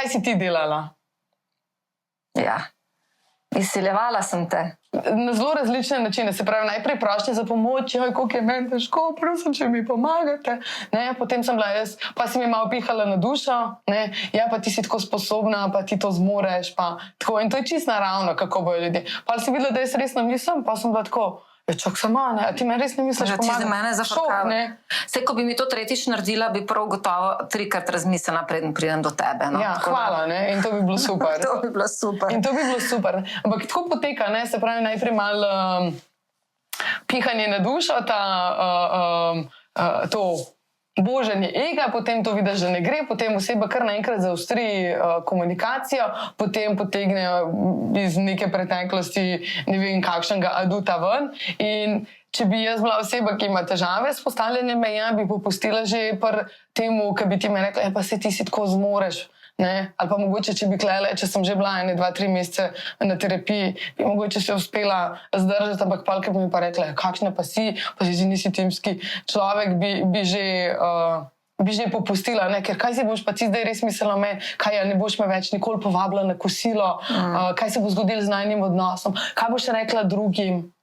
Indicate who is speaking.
Speaker 1: kaj si ti delala?
Speaker 2: Ja, izsiljevala sem te.
Speaker 1: Na zelo različne načine, se pravi, najprej prošnje za pomoč, koliko je meni težko, prosim, če mi pomagate. Ne, potem sem bila jaz, pa si mi malo pihala na dušo, ne, ja, pa ti si tako sposobna, pa ti to zmoreš, pa tako. In to je čisto naravno, kako bojo ljudje. Pa si videla, da jaz resno mislim, pa sem bila tako, čak sama, ne, a ti meni res ne misliš pomagati?
Speaker 2: Že ti za mene zafrkava. Vse, ko bi mi to tretjič naredila, bi prav gotovo 3-krat razmislila, preden pridem do tebe. No?
Speaker 1: Ja, hvala, ne, in to bi bilo super.
Speaker 2: To bi bilo super.
Speaker 1: In to bi bilo super. Ampak tako poteka, ne, se pravi, najprej malo pihanje na dušo, to boženje ega, potem to vidiš, da ne gre, potem oseba kar naenkrat zaostri komunikacijo, potem potegnejo iz neke preteklosti ne vem kakšnega aduta ven. In če bi jaz bila oseba, ki ima težave s postavljanjem meja, bi popustila že pri temu, ki bi ti me rekla, pa se ti si tako zmoreš. Ne? Ali pa mogoče, če bi klele, če sem že bila 2-3 mesece na terapiji, bi mogoče se uspela zdržati, ampak palke bi mi pa rekla, kakšna pa si nisi timski človek, bi že popustila, ne? Ker kaj si boš pa ti zdaj res mislila me, kaj ne boš me več nikoli povabila na kosilo, kaj se bo zgodilo z najnim odnosom, kaj boš rekla drugim.